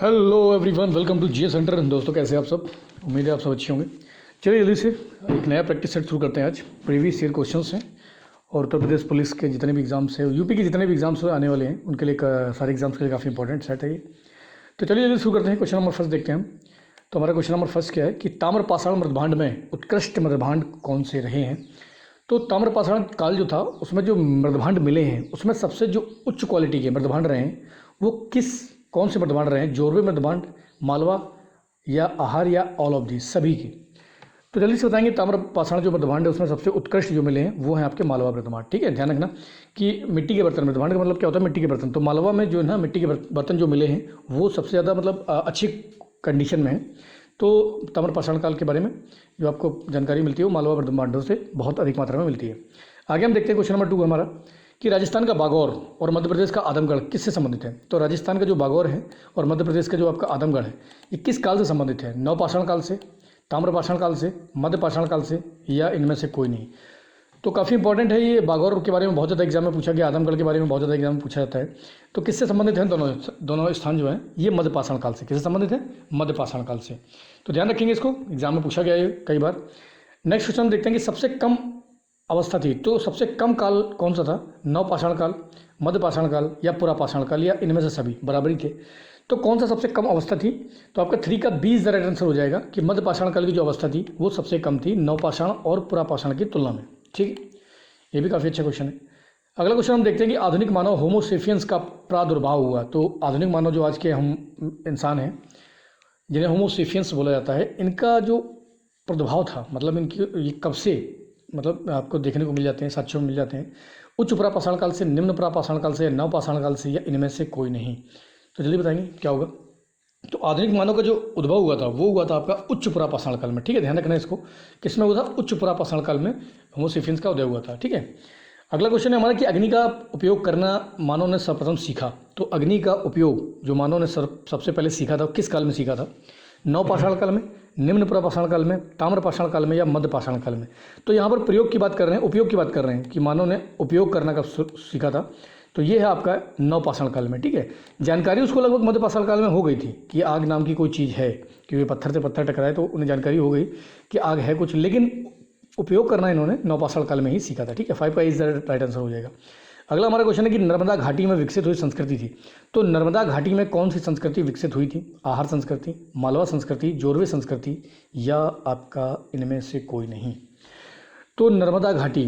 Hello everyone, welcome to GA centre. दोस्तों कैसे हैं आप सब? उम्मीद है आप सब अच्छे होंगे। चलिए जल्दी से एक नया प्रैक्टिस सेट शुरू करते हैं। आज प्रीवियस ईयर क्वेश्चंस हैं और उत्तर प्रदेश पुलिस के जितने भी एग्जाम्स हैं, यूपी के जितने भी एग्जाम्स आने वाले हैं, उनके लिए सारे एग्जाम्स के लिए काफ़ी इंपॉर्टेंट सेट है ये। तो चलिए जल्दी शुरू करते हैं। क्वेश्चन नंबर फर्स्ट देखते हैं हम। तो हमारा क्वेश्चन नंबर फर्स्ट क्या है कि ताम्रपाषाण मृदभांड में उत्कृष्ट मृदभांड कौन से रहे हैं। तो ताम्रपाषाण काल जो था उसमें जो मृदभांड मिले हैं उसमें सबसे जो उच्च क्वालिटी के मृदभांड रहे हैं वो कौन से मृदभांड रहे हैं? जोरवे मृदभांड, मालवा या आहार या ऑल ऑफ दी, सभी की। तो जल्दी से बताएंगे। ताम्रपाषाण जो मृदभांड है उसमें सबसे उत्कृष्ट जो मिले हैं वो हैं आपके मालवा मृदभांड। ठीक है, ध्यान रखना कि मिट्टी के बर्तन, मृदभांड का मतलब क्या होता है? मिट्टी के बर्तन। तो मालवा में जो है ना मिट्टी के बर्तन जो मिले हैं वो सबसे ज़्यादा मतलब अच्छी कंडीशन में है। तो ताम्रपाषाण काल के बारे में जो आपको जानकारी मिलती है वो मालवा मृदभांडों से बहुत अधिक मात्रा में मिलती है। आगे हम देखते हैं क्वेश्चन नंबर 2 हमारा कि राजस्थान का बागौर और मध्य प्रदेश का आदमगढ़ किससे संबंधित है। तो राजस्थान का जो बागौर है और मध्य प्रदेश का जो आपका आदमगढ़ है ये किस काल से संबंधित है? नवपाषाण काल से, ताम्रपाषाण काल से, मध्यपाषाण काल से, या इनमें से कोई नहीं। तो काफ़ी इंपॉर्टेंट है ये। बागौर के बारे में बहुत ज़्यादा एग्जाम में पूछा गया, आदमगढ़ के बारे में बहुत ज़्यादा एग्जाम में पूछा जाता है। तो किससे संबंधित है? दोनों स्थान जो है ये मध्यपाषाण काल से। किससे संबंधित है? मध्यपाषाण काल से। तो ध्यान रखेंगे इसको, एग्जाम में पूछा गया है कई बार। नेक्स्ट क्वेश्चन हम देखते हैं कि सबसे कम अवस्था थी। तो सबसे कम काल कौन सा था? नवपाषाण काल, मध्यपाषाण काल या पुरापाषाण काल, या इनमें से सभी बराबरी थे। तो कौन सा सबसे कम अवस्था थी? तो आपका 3 का 20 राइट आंसर हो जाएगा कि मध्यपाषाण काल की जो अवस्था थी वो सबसे कम थी नवपाषाण और पुरापाषाण की तुलना में। ठीक है, ये भी काफ़ी अच्छा क्वेश्चन है। अगला क्वेश्चन हम देखते हैं कि आधुनिक मानव होमोसेपियंस का प्रादुर्भाव हुआ। तो आधुनिक मानव जो आज के हम इंसान हैं जिन्हें होमोसेपियंस बोला जाता है, इनका जो प्रादुर्भाव था मतलब इनकी ये कब से मतलब आपको देखने को मिल जाते हैं, साक्ष्यों में मिल जाते हैं? उच्च पुरापाषाण काल से, निम्न पुरापाषाण काल से, नवपाषाण काल से, या इनमें से कोई नहीं। तो जल्दी बताएंगे क्या होगा। तो आधुनिक मानव का जो उद्भव हुआ था वो हुआ था आपका उच्च पुरापाषाण काल में। ठीक है, ध्यान रखना इसको। किसमें हुआ था? उच्च पुरापाषाण काल में होमोसेपियंस का उदय हुआ था। ठीक है, अगला क्वेश्चन है हमारा कि अग्नि का उपयोग करना मानव ने सर्वप्रथम सीखा। तो अग्नि का उपयोग जो मानव ने सबसे पहले सीखा था किस काल में सीखा था? नवपाषाण काल में, निम्न पुरापाषाण काल में, ताम्रपाषाण काल में, या मध्यपाषाण काल में। तो यहाँ पर प्रयोग की बात कर रहे हैं, उपयोग की बात कर रहे हैं कि मानव ने उपयोग करना कब सीखा था। तो ये है आपका नवपाषाण काल में। ठीक है, जानकारी उसको लगभग मध्यपाषाण काल में हो गई थी कि आग नाम की कोई चीज़ है, क्योंकि पत्थर से पत्थर टकराए तो उन्हें जानकारी हो गई कि आग है कुछ, लेकिन उपयोग करना इन्होंने नवपाषाण काल में ही सीखा था। ठीक है, 5 का इज राइट आंसर हो जाएगा। अगला हमारा क्वेश्चन है कि नर्मदा घाटी में विकसित हुई संस्कृति थी। तो नर्मदा घाटी में कौन सी संस्कृति विकसित हुई थी? आहार संस्कृति, मालवा संस्कृति, जोरवे संस्कृति, या आपका इनमें से कोई नहीं। तो नर्मदा घाटी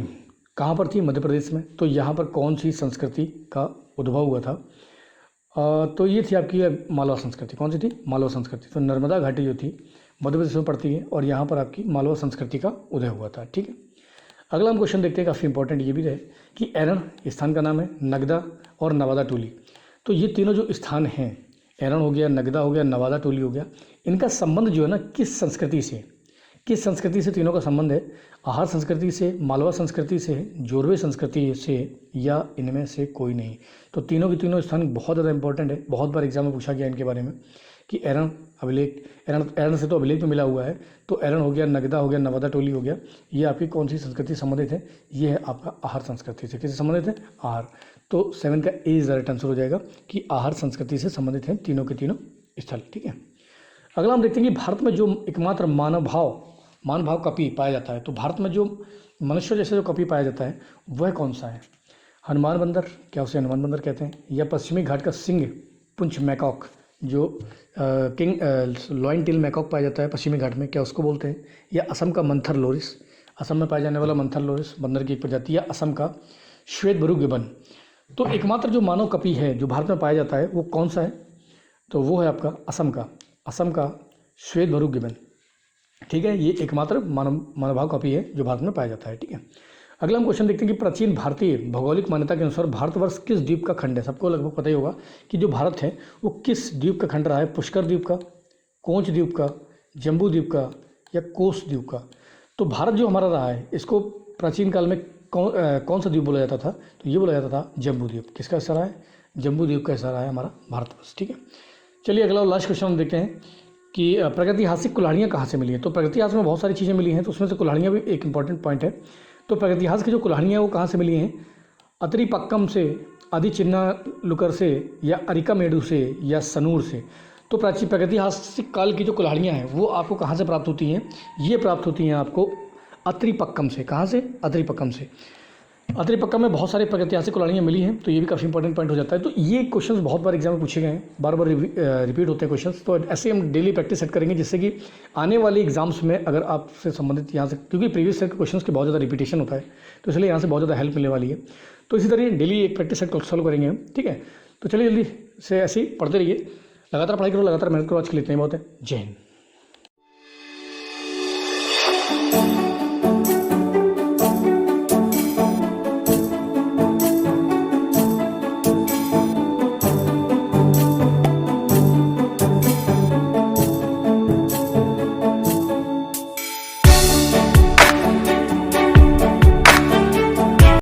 कहाँ पर थी? मध्य प्रदेश में। तो यहाँ पर कौन सी संस्कृति का उद्भव हुआ था? तो ये थी आपकी मालवा संस्कृति। कौन सी थी? मालवा संस्कृति। तो नर्मदा घाटी जो थी मध्य प्रदेश में पड़ती है और यहाँ पर आपकी मालवा संस्कृति का उदय हुआ था। ठीक है, अगला हम क्वेश्चन देखते हैं, काफ़ी इंपॉर्टेंट ये भी है कि एरन स्थान का नाम है, नगदा और नवादा टोली। तो ये तीनों जो स्थान हैं, एरन हो गया, नगदा हो गया, नवादा टोली हो गया, इनका संबंध जो है ना किस संस्कृति से? किस संस्कृति से तीनों का संबंध है? आहार संस्कृति से, मालवा संस्कृति से, जोरवे संस्कृति से, या इनमें से कोई नहीं। तो तीनों के तीनों स्थान बहुत ज़्यादा इंपॉर्टेंट है, बहुत बार एग्जाम में पूछा गया इनके बारे में कि एरन अभिलेख, एरन से तो अभिलेख में मिला हुआ है। तो एरन हो गया, नगदा हो गया, नवादा टोली हो गया, ये आपकी कौन सी संस्कृति संबंधित है? ये है आपका आहार संस्कृति से। किससे संबंधित है? आहार। तो 7 का ए इज राइट आंसर हो जाएगा कि आहार संस्कृति से संबंधित है तीनों के तीनों स्थल। ठीक है, अगला हम देखते हैं कि भारत में जो एकमात्र मानव भाव कपि पाया जाता है। तो भारत में जो मनुष्य जैसे जो कपि पाया जाता है वह कौन सा है? हनुमान बंदर, क्या उसे हनुमान बंदर कहते हैं? या पश्चिमी घाट का सिंह पुंछ मैकॉक जो लॉइन टिल मैकॉक पाया जाता है पश्चिमी घाट में, क्या उसको बोलते हैं? या असम का मंथर लोरिस, असम में पाया जाने वाला मंथर लोरिस बंदर की एक प्रजाति, या असम का श्वेत भरू गिबन। तो एकमात्र जो मानव कपि है जो भारत में पाया जाता है वो कौन सा है? तो वो है आपका असम का श्वेत भरू गिबन। ठीक है, ये एकमात्र मानव कपि है जो भारत में पाया जाता है। ठीक है, अगला हम क्वेश्चन देखते हैं कि प्राचीन भारतीय भौगोलिक मान्यता के अनुसार भारतवर्ष किस द्वीप का खंड है? सबको लगभग पता ही होगा कि जो भारत है वो किस द्वीप का खंड रहा है? पुष्कर द्वीप का, कोंच द्वीप का, जम्बू द्वीप का, या कोस द्वीप का। तो भारत जो हमारा रहा है इसको प्राचीन काल में कौन सा द्वीप बोला जाता था? तो ये बोला जाता था जम्बू द्वीप। किसका हिस्सा रहा है? जम्बू द्वीप का हिस्सा रहा है हमारा भारतवर्ष। ठीक है, चलिए अगला लास्ट क्वेश्चन हम देखते हैं कि प्रागैतिहासिक कुल्हाड़ियाँ कहाँ से मिली है। तो प्रागैतिहास में बहुत सारी चीज़ें मिली हैं, तो उसमें से कुल्हाड़ियाँ भी एक इंपॉर्टेंट पॉइंट है। तो प्रागैतिहास की जो कुल्हाड़ियाँ वो कहाँ से मिली हैं? अतरीपक्कम से, आदि चिन्ना लुकर से, या अरिकामेडु से, या सनूर से। तो प्राचीन प्रागैतिहासिक काल की जो कुल्हाड़ियाँ हैं वो आपको कहाँ से प्राप्त होती हैं? ये प्राप्त होती हैं आपको अत्रिपक्कम से। कहाँ से? अत्रिपक्कम से। अत्रिपक्कम में बहुत सारे प्रागैतिहासिक कुल्हाड़ियाँ मिली हैं, तो ये भी काफ़ी इंपॉर्टेंट पॉइंट हो जाता है। तो ये क्वेश्चंस बहुत बार एग्जाम में पूछे गए हैं, बार बार रिपीट होते हैं क्वेश्चंस। तो ऐसे हम डेली प्रैक्टिस सेट करेंगे, जिससे कि आने वाले एग्जाम्स में अगर आपसे संबंधित यहाँ से, क्योंकि प्रीवियस ईयर के क्वेश्चंस के बहुत ज़्यादा रिपीटेशन होता है, तो इसलिए यहाँ से बहुत ज़्यादा हेल्प मिलने वाली है। तो इसी तरह डेली एक प्रैक्टिस सेट सॉल्व करेंगे हम, ठीक है। तो चलिए जल्दी से ऐसे ही पढ़ते रहिए, लगातार पढ़ाई करो, लगातार मेहनत करो। आज के लिए इतना ही बहुत है। जय हिंद।